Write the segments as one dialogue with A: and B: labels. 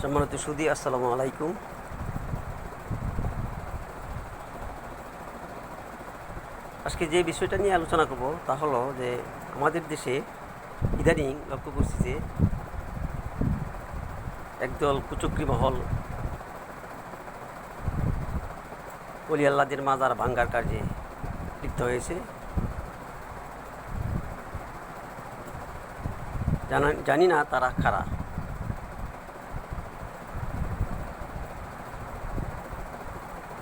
A: সম্মানিত সুধী, আসসালামু আলাইকুম। আজকে যে বিষয়টা নিয়ে আলোচনা করব তা হলো যে আমাদের দেশে ইদানিং লক্ষ্য করছি যে একদল কুচক্রী মহল অলি আল্লাদের মাজার ভাঙ্গার কাজে লিপ্ত হয়েছে। জানি না তারা কারা।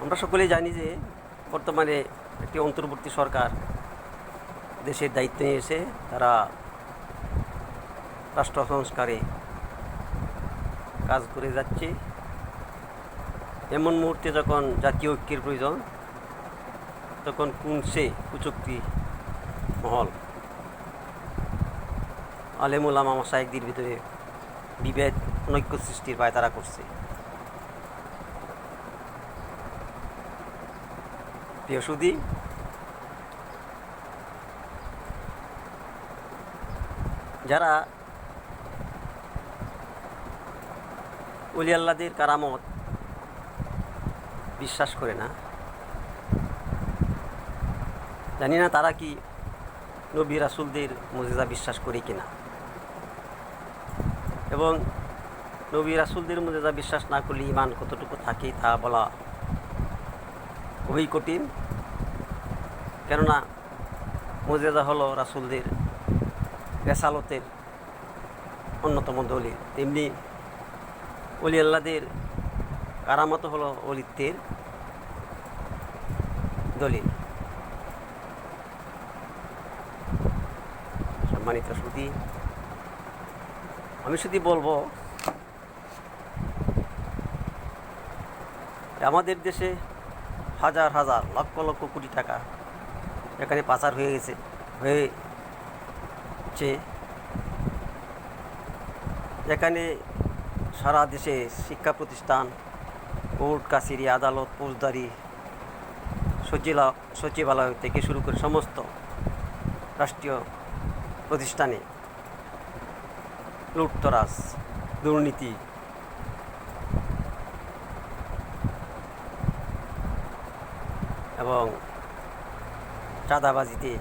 A: আমরা সকলেই জানি যে বর্তমানে একটি অন্তর্বর্তী সরকার দেশের দায়িত্ব নিয়েছে। তারা রাষ্ট্র সংস্কারে কাজ করে যাচ্ছে। এমন মুহূর্তে যখন জাতীয় ঐক্যের প্রয়োজন, তখন কোন সে কুচক্রী মহল আলেম ওলামা মাশায়েখদের ভিতরে বিভেদ অনৈক্য সৃষ্টির পায়তারা করছে। প্রিয় সুধী, যারা অলি আল্লাদের কারামত বিশ্বাস করে না, জানি না তারা কি নবী রাসূলদের মুজিজা বিশ্বাস করে কিনা, এবং নবী রাসূলদের মুজিজা বিশ্বাস না করলে ঈমান কতটুকু থাকে তা বলা খুবই কঠিন। কেননা মুজিজা হলো রাসূলদের রেসালতের অন্যতম দলিল, তেমনি অলি আল্লাদের কারামত হলো অলিত্বের দলিল। সম্মানিত সুধী, আমি শুধু বলবো আমাদের দেশে হাজার হাজার লক্ষ লক্ষ কোটি টাকা এখানে পাচার হয়েছে। এখানে সারা দেশে শিক্ষা প্রতিষ্ঠান, কোর্ট কাছারি, আদালত, ফৌজদারি, সচিবালয় থেকে শুরু করে সমস্ত রাষ্ট্রীয় প্রতিষ্ঠানে লুটতরাজ, দুর্নীতি এবং চাঁদাবাজিতে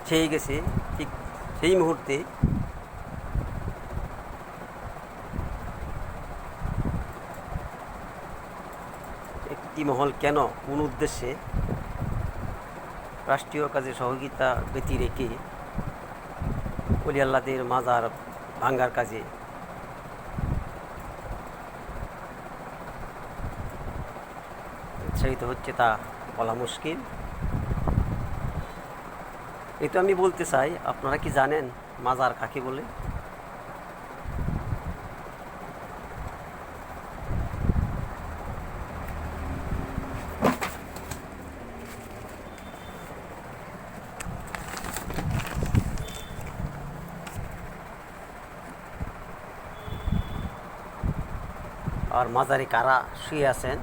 A: ছেয়ে গেছে। ঠিক সেই মুহূর্তে একটি মহল কেন, কোন উদ্দেশ্যে রাষ্ট্রীয় কাজে সহযোগিতা ব্যতি রেখে অলি আল্লাদের মাজার ভাঙ্গার কাজে উৎসাহিত হচ্ছে তা বলা মুশকিল। এটা আমি বলতে চাই, আপনারা কি জানেন মাজার কাকে বলে? আর মাজারে কারা শুয়ে আছেন?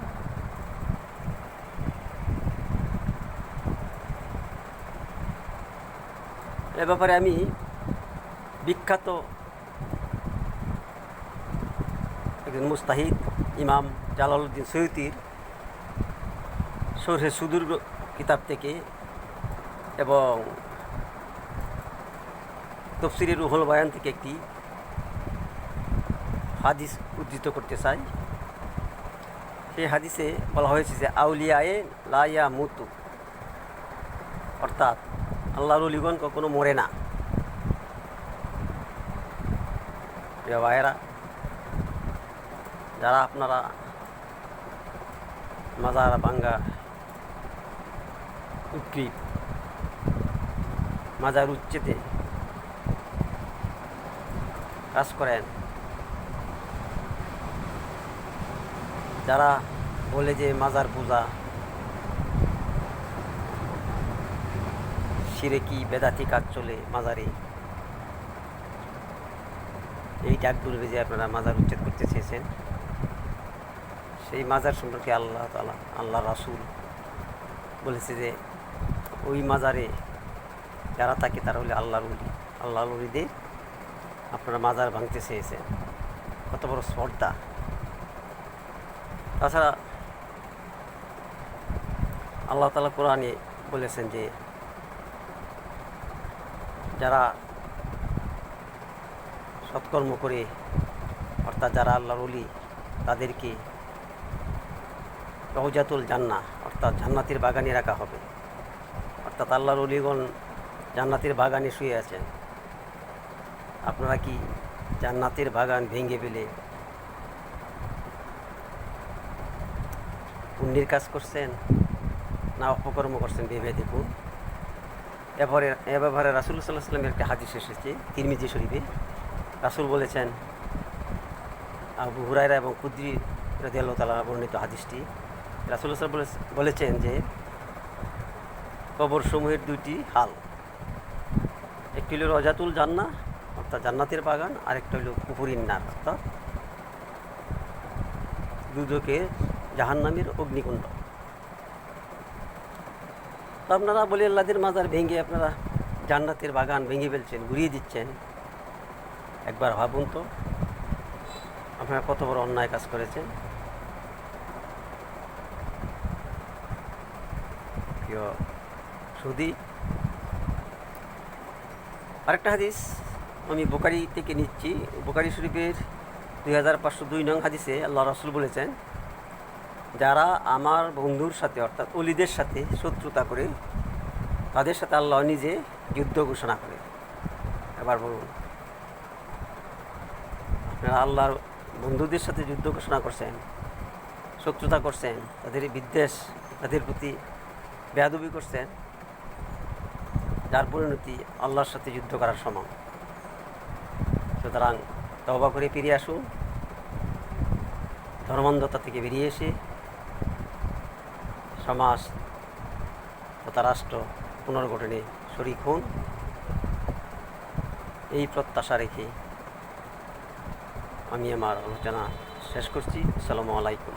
A: এ ব্যাপারে আমি বিখ্যাত একজন মুস্তাহিদ ইমাম জালালউদ্দিন সৈয়ুতির শরহে সুদূর কিতাব থেকে এবং তাফসীরে রুহুল বায়ান থেকে একটি হাদিস উদ্ধৃত করতে চাই। সেই হাদিসে বলা হয়েছে যে আউলিয়ায়ে লা ইয়ামুতু, অর্থাৎ আল্লাহর ওলিগণ কখনো মরে না। প্রিয় ভাইয়েরা, যারা আপনারা মাজার ভাঙ্গা উৎগ্রীব, মাজার উচ্ছেদে কাজ করেন, যারা বলে যে মাজার পূজা শিরকি বেদাতি কাজ চলে মাজারে, এই ডাক বলবে যে আপনারা মাজার উচ্ছেদ করতে চেয়েছেন, সেই মাজার সম্পর্কে আল্লাহ তাআলা, আল্লাহ রাসূল বলেছে যে ওই মাজারে যারা থাকে তারা হলে আল্লাহর ওলি। আল্লাহর ওলিদের আপনারা মাজার ভাঙতে চেয়েছেন, কত বড় স্পর্ধা! তাছাড়া আল্লাহ তাআলা কোরআনে বলেছেন যে যারা সৎকর্ম করে, অর্থাৎ যারা আল্লাহর ওলি, তাদেরকে রওজাতুল জান্নাহ অর্থাৎ জান্নাতের বাগানে রাখা হবে। অর্থাৎ আল্লাহর ওলিগণ জান্নাতের বাগানে শুয়ে আছেন। আপনারা কি জান্নাতের বাগান ভেঙে ফেলে পুণ্যের কাজ করছেন না অপকর্ম করছেন ভেবে দেখুন। এ ব্যাপারে রাসূল সাল্লাল্লাহু আলাইহি ওয়াসাল্লামের একটা হাদিস এসেছে তিরমিজি শরীফে। রাসূল বলেছেন, আবু হুরায়রা এবং খুদরি রাদিয়াল্লাহু তাআলা বর্ণিত হাদিসটি, রাসূল সাল্লাল্লাহু আলাইহি ওয়াসাল্লাম বলেছেন যে কবরসমূহের দুইটি হাল, একটি হলো রওজাতুল জান্নাহ অর্থাৎ জান্নাতের বাগান, আরেকটা হলো কুফুরিন নার অর্থাৎ দুদকের জাহান্নামের অগ্নিকুণ্ড। তো আপনারা বলি আল্লাহদের মাজার ভেঙে আপনারা জান্নাতের বাগান ভেঙে ফেলছেন, ঘুরিয়ে দিচ্ছেন। একবার ভাবুন তো আপনারা কত বড় অন্যায় কাজ করেছেন। প্রিয় সুধী, আরেকটা হাদিস আমি বুখারী থেকে নিচ্ছি। বুখারী শরীফের 2502 নং হাদিসে আল্লাহ রাসূল বলেছেন, যারা আমার বন্ধুর সাথে অর্থাৎ ওলিদের সাথে শত্রুতা করে, তাদের সাথে আল্লাহ নিজে যুদ্ধ ঘোষণা করে। এবার বলুন, আপনারা আল্লাহর বন্ধুদের সাথে যুদ্ধ ঘোষণা করছেন, শত্রুতা করছেন, তাদের বিদ্বেষ, তাদের প্রতি বেয়াদবি করছেন, যার পরিণতি আল্লাহর সাথে যুদ্ধ করার সমান। সুতরাং তওবা করে ফিরে আসুন, ধর্মান্ধতা থেকে বেরিয়ে এসে সমাজ তথা রাষ্ট্র পুনর্গঠনে শরীক হন, এই প্রত্যাশা রেখে আমি আমার আলোচনা শেষ করছি। আসসালামু আলাইকুম।